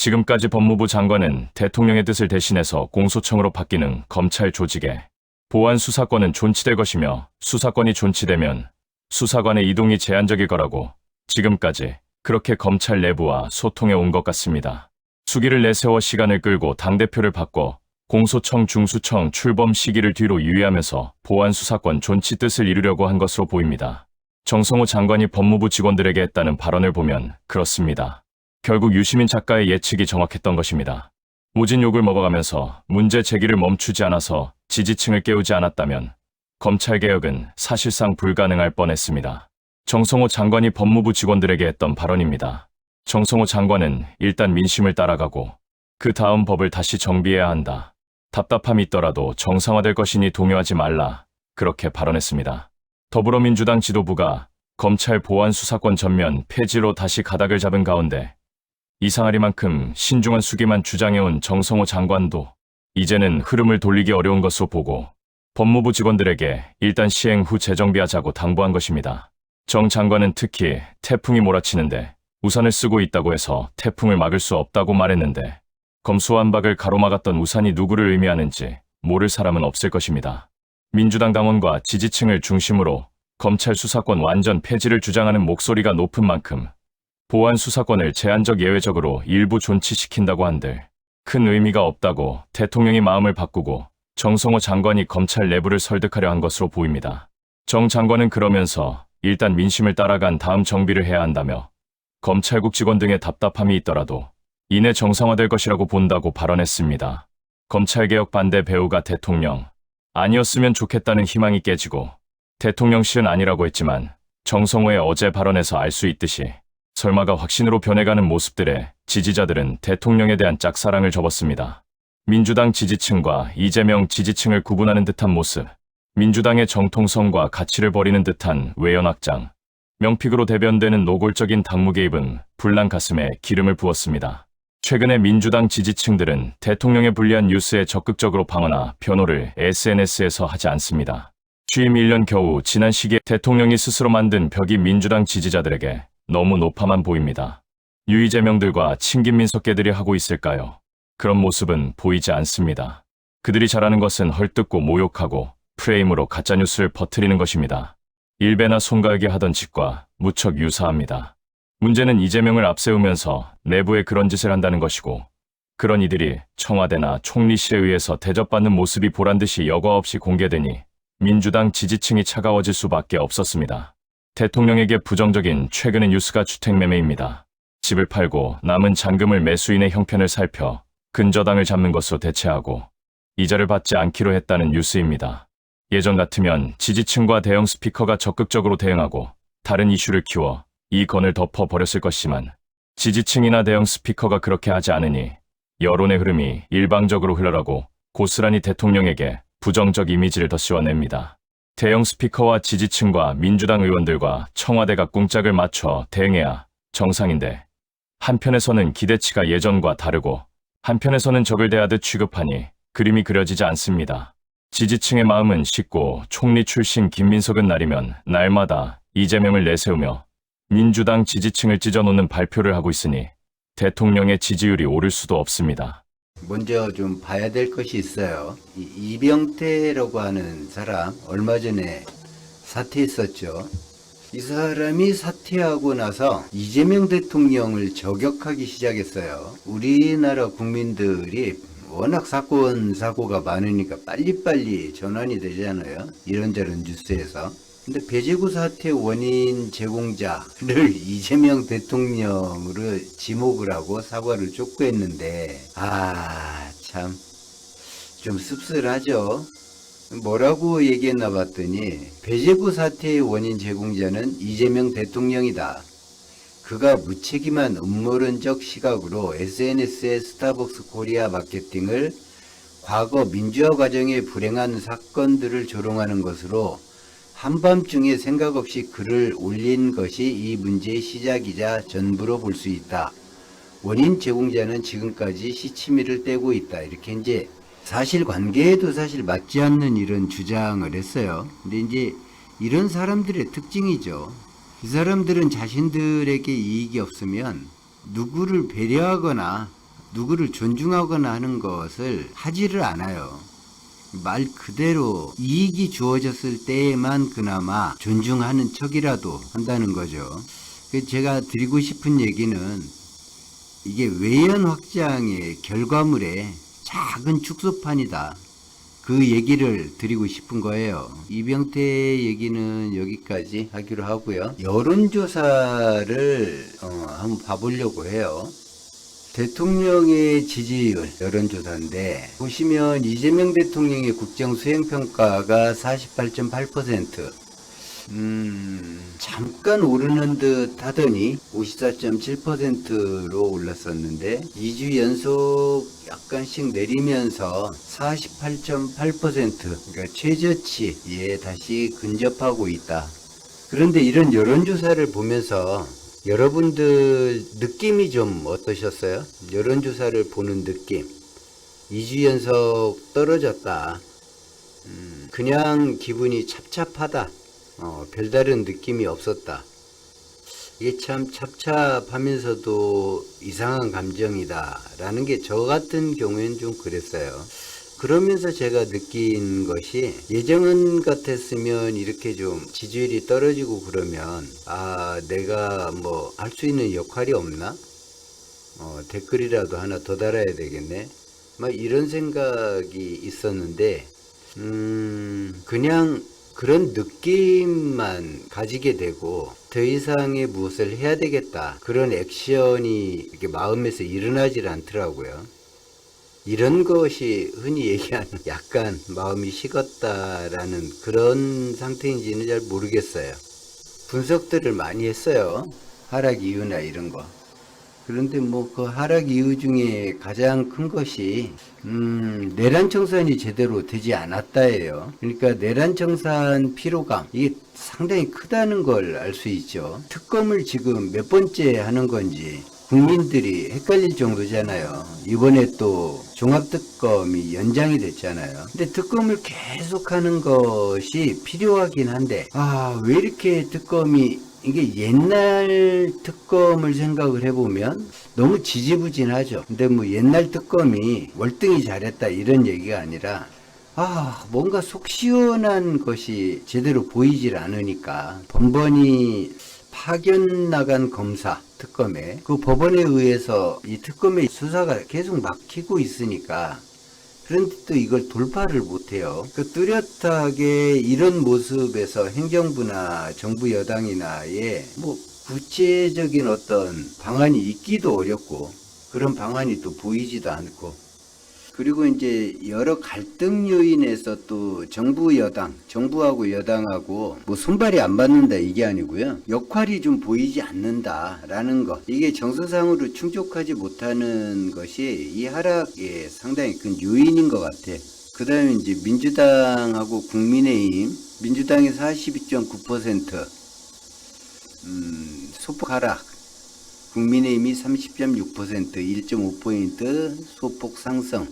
지금까지 법무부 장관은 대통령의 뜻을 대신해서 공소청으로 바뀌는 검찰 조직에 보안 수사권은 존치될 것이며 수사권이 존치되면 수사관의 이동이 제한적일 거라고 지금까지 그렇게 검찰 내부와 소통해 온 것 같습니다. 수기를 내세워 시간을 끌고 당대표를 바꿔 공소청 중수청 출범 시기를 뒤로 유예하면서 보안 수사권 존치 뜻을 이루려고 한 것으로 보입니다. 정성호 장관이 법무부 직원들에게 했다는 발언을 보면 그렇습니다. 결국 유시민 작가의 예측이 정확했던 것입니다. 모진 욕을 먹어가면서 문제 제기를 멈추지 않아서 지지층을 깨우지 않았다면 검찰개혁은 사실상 불가능할 뻔했습니다. 정성호 장관이 법무부 직원들에게 했던 발언입니다. 정성호 장관은 일단 민심을 따라가고 그 다음 법을 다시 정비해야 한다. 답답함이 있더라도 정상화될 것이니 동요하지 말라. 그렇게 발언했습니다. 더불어민주당 지도부가 검찰 보안 수사권 전면 폐지로 다시 가닥을 잡은 가운데 이상하리만큼 신중한 수기만 주장해온 정성호 장관도 이제는 흐름을 돌리기 어려운 것으로 보고 법무부 직원들에게 일단 시행 후 재정비하자고 당부한 것입니다. 정 장관은 특히 태풍이 몰아치는데 우산을 쓰고 있다고 해서 태풍을 막을 수 없다고 말했는데 검수완박을 가로막았던 우산이 누구를 의미하는지 모를 사람은 없을 것입니다. 민주당 당원과 지지층을 중심으로 검찰 수사권 완전 폐지를 주장하는 목소리가 높은 만큼 보안 수사권을 제한적 예외적으로 일부 존치시킨다고 한들 큰 의미가 없다고 대통령이 마음을 바꾸고 정성호 장관이 검찰 내부를 설득하려 한 것으로 보입니다. 정 장관은 그러면서 일단 민심을 따라간 다음 정비를 해야 한다며 검찰국 직원 등의 답답함이 있더라도 이내 정상화될 것이라고 본다고 발언했습니다. 검찰개혁 반대 배우가 대통령 아니었으면 좋겠다는 희망이 깨지고 대통령실은 아니라고 했지만 정성호의 어제 발언에서 알 수 있듯이 설마가 확신으로 변해가는 모습들에 지지자들은 대통령에 대한 짝사랑을 접었습니다. 민주당 지지층과 이재명 지지층을 구분하는 듯한 모습, 민주당의 정통성과 가치를 버리는 듯한 외연확장, 명픽으로 대변되는 노골적인 당무 개입은 불난 가슴에 기름을 부었습니다. 최근에 민주당 지지층들은 대통령의 불리한 뉴스에 적극적으로 방어나 변호를 SNS에서 하지 않습니다. 취임 1년 겨우 지난 시기에 대통령이 스스로 만든 벽이 민주당 지지자들에게 너무 높아만 보입니다. 유이재명들과 친김민석계들이 하고 있을까요? 그런 모습은 보이지 않습니다. 그들이 잘하는 것은 헐뜯고 모욕하고 프레임으로 가짜뉴스를 퍼뜨리는 것입니다. 일베나 송가혁이 하던 짓과 무척 유사합니다. 문제는 이재명을 앞세우면서 내부에 그런 짓을 한다는 것이고 그런 이들이 청와대나 총리실에 의해서 대접받는 모습이 보란듯이 여과 없이 공개되니 민주당 지지층이 차가워질 수밖에 없었습니다. 대통령에게 부정적인 최근의 뉴스가 주택매매입니다. 집을 팔고 남은 잔금을 매수인의 형편을 살펴 근저당을 잡는 것으로 대체하고 이자를 받지 않기로 했다는 뉴스입니다. 예전 같으면 지지층과 대형 스피커가 적극적으로 대응하고 다른 이슈를 키워 이 건을 덮어버렸을 것이지만 지지층이나 대형 스피커가 그렇게 하지 않으니 여론의 흐름이 일방적으로 흘러가고 고스란히 대통령에게 부정적 이미지를 더 씌워냅니다. 대형 스피커와 지지층과 민주당 의원들과 청와대가 꿍짝을 맞춰 대응해야 정상인데 한편에서는 기대치가 예전과 다르고 한편에서는 적을 대하듯 취급하니 그림이 그려지지 않습니다. 지지층의 마음은 식고 총리 출신 김민석은 날이면 날마다 이재명을 내세우며 민주당 지지층을 찢어놓는 발표를 하고 있으니 대통령의 지지율이 오를 수도 없습니다. 먼저 좀 봐야 될 것이 있어요. 이병태라고 하는 사람 얼마 전에 사퇴했었죠. 이 사람이 사퇴하고 나서 이재명 대통령을 저격하기 시작했어요. 우리나라 국민들이 워낙 사고가 많으니까 빨리빨리 전환이 되잖아요. 이런저런 뉴스에서. 근데 배제구 사태 원인 제공자를 이재명 대통령으로 지목을 하고 사과를 촉구했는데 참 좀 씁쓸하죠. 뭐라고 얘기했나 봤더니 배제구 사태의 원인 제공자는 이재명 대통령이다. 그가 무책임한 음모론적 시각으로 SNS의 스타벅스 코리아 마케팅을 과거 민주화 과정의 불행한 사건들을 조롱하는 것으로 한밤중에 생각 없이 글을 올린 것이 이 문제의 시작이자 전부로 볼 수 있다. 원인 제공자는 지금까지 시치미를 떼고 있다. 이렇게 이제 사실관계에도 사실 맞지 않는 이런 주장을 했어요. 근데 이제 이런 사람들의 특징이죠. 이 사람들은 자신들에게 이익이 없으면 누구를 배려하거나 누구를 존중하거나 하는 것을 하지를 않아요. 말 그대로 이익이 주어졌을 때에만 그나마 존중하는 척이라도 한다는 거죠. 제가 드리고 싶은 얘기는 이게 외연 확장의 결과물의 작은 축소판이다. 그 얘기를 드리고 싶은 거예요. 이병태 얘기는 여기까지 하기로 하고요. 여론조사를 한번 봐보려고 해요. 대통령의 지지율 여론조사인데 보시면 이재명 대통령의 국정수행평가가 48.8%, 잠깐 오르는 듯 하더니 54.7%로 올랐었는데 2주 연속 약간씩 내리면서 48.8%, 그러니까 최저치에 다시 근접하고 있다. 그런데 이런 여론조사를 보면서 여러분들 느낌이 좀 어떠셨어요? 여론조사를 보는 느낌. 2주 연속 떨어졌다. 그냥 기분이 찹찹하다. 별다른 느낌이 없었다. 이게 참 찹찹하면서도 이상한 감정이다 라는 게 저 같은 경우에는 좀 그랬어요. 그러면서 제가 느낀 것이 예전 같았으면 이렇게 좀 지지율이 떨어지고 그러면 내가 뭐 할 수 있는 역할이 없나? 댓글이라도 하나 더 달아야 되겠네. 막 이런 생각이 있었는데 그냥 그런 느낌만 가지게 되고 더 이상의 무엇을 해야 되겠다 그런 액션이 이렇게 마음에서 일어나질 않더라고요. 이런 것이 흔히 얘기하는 약간 마음이 식었다라는 그런 상태인지는 잘 모르겠어요. 분석들을 많이 했어요. 하락 이유나 이런 거. 그런데 뭐 그 하락 이유 중에 가장 큰 것이 내란 청산이 제대로 되지 않았다예요. 그러니까 내란 청산 피로감 이게 상당히 크다는 걸 알 수 있죠. 특검을 지금 몇 번째 하는 건지 국민들이 헷갈릴 정도잖아요. 이번에 또 종합특검이 연장이 됐잖아요. 근데 특검을 계속하는 것이 필요하긴 한데 왜 이렇게 특검이 이게 옛날 특검을 생각을 해보면 너무 지지부진하죠. 근데 뭐 옛날 특검이 월등히 잘했다 이런 얘기가 아니라 뭔가 속 시원한 것이 제대로 보이질 않으니까 번번이 파견 나간 검사 특검에 그 법원에 의해서 이 특검의 수사가 계속 막히고 있으니까 그런데 또 이걸 돌파를 못해요. 그 뚜렷하게 이런 모습에서 행정부나 정부 여당이나의 뭐 구체적인 어떤 방안이 있기도 어렵고 그런 방안이 또 보이지도 않고 그리고 이제 여러 갈등 요인에서 또 정부 여당, 정부하고 여당하고 뭐 손발이 안 맞는다 이게 아니고요. 역할이 좀 보이지 않는다라는 것. 이게 정서상으로 충족하지 못하는 것이 이 하락의 상당히 큰 요인인 것 같아. 그 다음에 이제 민주당하고 국민의힘, 민주당이 42.9%, 소폭 하락. 국민의힘이 30.6%, 1.5포인트 소폭 상승.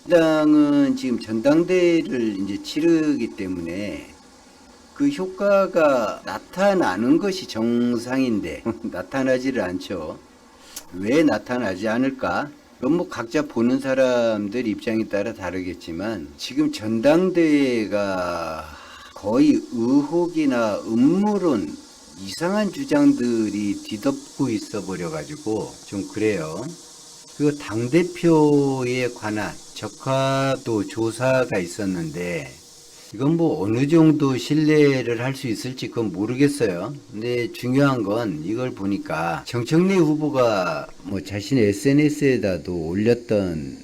민주당은 지금 전당대회를 이제 치르기 때문에 그 효과가 나타나는 것이 정상인데 나타나지를 않죠. 왜 나타나지 않을까? 그건 뭐 각자 보는 사람들 입장에 따라 다르겠지만 지금 전당대회가 거의 의혹이나 음모론 이상한 주장들이 뒤덮고 있어 버려 가지고 좀 그래요. 그 당대표에 관한 적합도 조사가 있었는데 이건 뭐 어느 정도 신뢰를 할 수 있을지 그건 모르겠어요. 근데 중요한 건 이걸 보니까 정청래 후보가 뭐 자신의 SNS에다도 올렸던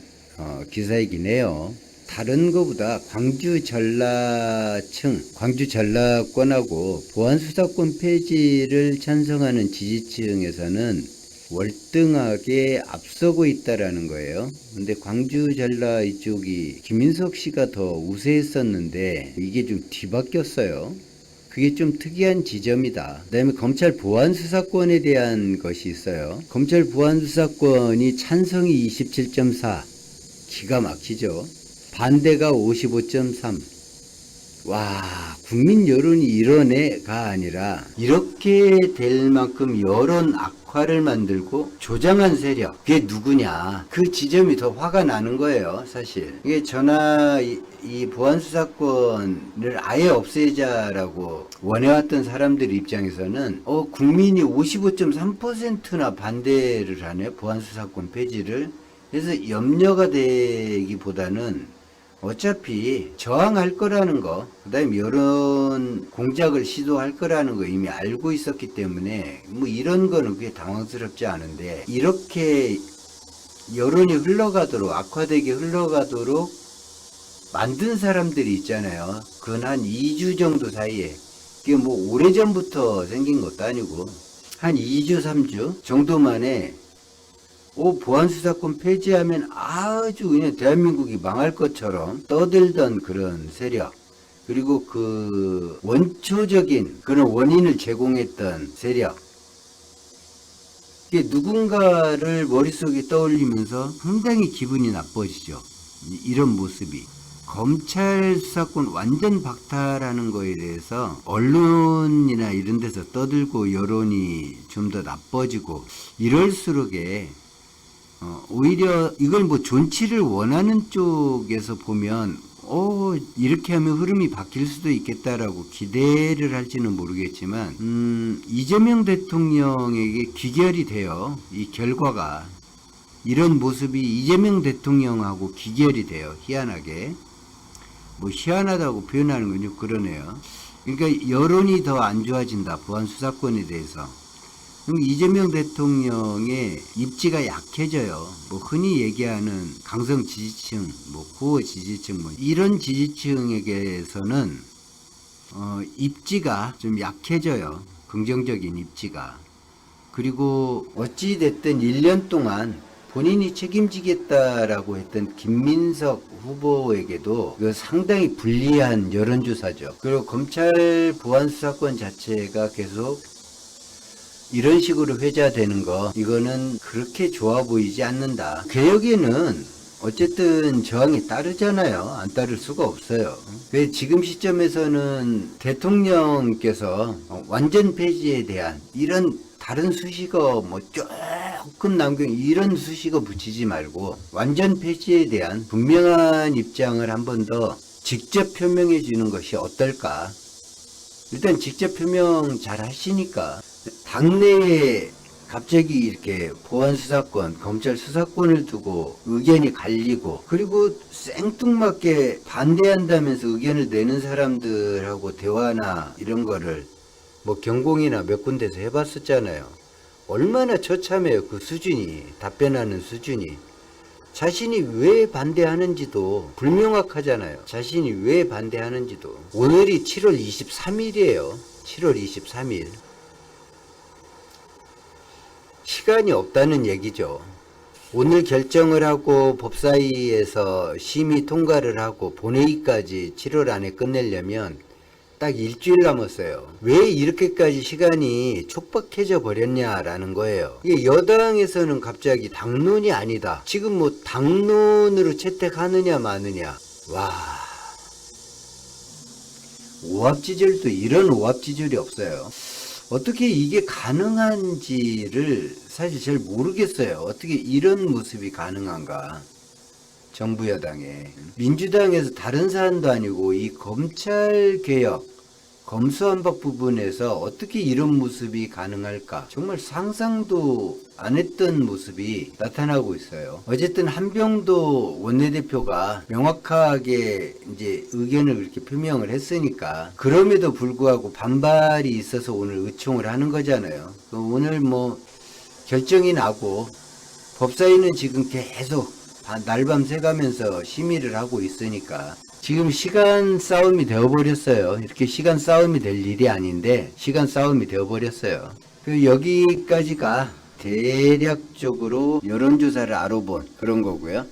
기사이긴 해요. 다른 것보다 광주 전라층, 광주 전라권하고 보안수사권 폐지를 찬성하는 지지층에서는 월등하게 앞서고 있다라는 거예요. 근데 광주 전라 이쪽이 김인석 씨가 더 우세했었는데 이게 좀 뒤바뀌었어요. 그게 좀 특이한 지점이다. 그 다음에 검찰 보안수사권에 대한 것이 있어요. 검찰 보안수사권이 찬성이 27.4, 기가 막히죠. 반대가 55.3. 와, 국민 여론이 이런 애가 아니라 이렇게 될 만큼 여론 악화 악화를 만들고 조장한 세력, 그게 누구냐, 그 지점이 더 화가 나는 거예요. 사실 이게 저나 이 보안수사권을 아예 없애자라고 원해왔던 사람들 입장에서는 국민이 55.3%나 반대를 하네, 보안수사권 폐지를. 그래서 염려가 되기보다는 어차피 저항할 거라는 거, 그 다음에 여론 공작을 시도할 거라는 거 이미 알고 있었기 때문에 뭐 이런 거는 그게 당황스럽지 않은데, 이렇게 여론이 흘러가도록, 악화되게 흘러가도록 만든 사람들이 있잖아요. 그건 한 2주 정도 사이에, 이게 뭐 오래전부터 생긴 것도 아니고 한 2주 3주 정도 만에 보안수사권 폐지하면 아주 그냥 대한민국이 망할 것처럼 떠들던 그런 세력, 그리고 그 원초적인 그런 원인을 제공했던 세력, 이게 누군가를 머릿속에 떠올리면서 상당히 기분이 나빠지죠. 이런 모습이. 검찰 수사권 완전 박탈하는 거에 대해서 언론이나 이런 데서 떠들고 여론이 좀 더 나빠지고 이럴수록에 오히려 이걸 뭐 존치를 원하는 쪽에서 보면 이렇게 하면 흐름이 바뀔 수도 있겠다라고 기대를 할지는 모르겠지만 이재명 대통령에게 귀결이 돼요. 이 결과가, 이런 모습이 이재명 대통령하고 귀결이 돼요. 희한하게. 뭐 희한하다고 표현하는 건 좀 그러네요. 그러니까 여론이 더 안 좋아진다, 보안수사권에 대해서. 그럼 이재명 대통령의 입지가 약해져요. 뭐 흔히 얘기하는 강성 지지층, 뭐 구호 지지층, 뭐 이런 지지층에게서는 입지가 좀 약해져요. 긍정적인 입지가. 그리고 어찌 됐든 1년 동안 본인이 책임지겠다라고 했던 김민석 후보에게도 상당히 불리한 여론조사죠. 그리고 검찰 보안수사권 자체가 계속 이런 식으로 회자되는 거, 이거는 그렇게 좋아 보이지 않는다. 개혁에는 어쨌든 저항이 따르잖아요. 안 따를 수가 없어요. 왜 지금 시점에서는 대통령께서 완전 폐지에 대한 이런 다른 수식어 뭐 조금 남겨 이런 수식어 붙이지 말고 완전 폐지에 대한 분명한 입장을 한 번 더 직접 표명해 주는 것이 어떨까. 일단 직접 표명 잘 하시니까 당내에 갑자기 이렇게 보안수사권, 검찰 수사권을 두고 의견이 갈리고, 그리고 생뚱맞게 반대한다면서 의견을 내는 사람들하고 대화나 이런 거를 뭐 경공이나 몇 군데서 해봤었잖아요. 얼마나 처참해요. 그 수준이, 답변하는 수준이. 자신이 왜 반대하는지도 불명확하잖아요. 자신이 왜 반대하는지도. 오늘이 7월 23일이에요. 7월 23일. 시간이 없다는 얘기죠. 오늘 결정을 하고 법사위에서 심의 통과를 하고 본회의까지 7월 안에 끝내려면 딱 일주일 남았어요. 왜 이렇게까지 시간이 촉박해져 버렸냐라는 거예요. 이게 여당에서는 갑자기 당론이 아니다. 지금 뭐 당론으로 채택하느냐 마느냐. 와, 오합지졸도 이런 오합지졸이 없어요. 어떻게 이게 가능한지를 사실 잘 모르겠어요. 어떻게 이런 모습이 가능한가. 정부 여당에. 민주당에서 다른 사안도 아니고 이 검찰개혁, 검수완박 부분에서 어떻게 이런 모습이 가능할까. 정말 상상도 안 했던 모습이 나타나고 있어요. 어쨌든 한병도 원내대표가 명확하게 이제 의견을 이렇게 표명을 했으니까, 그럼에도 불구하고 반발이 있어서 오늘 의총을 하는 거잖아요. 오늘 뭐 결정이 나고 법사위는 지금 계속 날밤 새가면서 심의를 하고 있으니까 지금 시간 싸움이 되어버렸어요. 이렇게 시간 싸움이 될 일이 아닌데 시간 싸움이 되어버렸어요. 여기까지가 대략적으로 여론조사를 알아본 그런 거고요.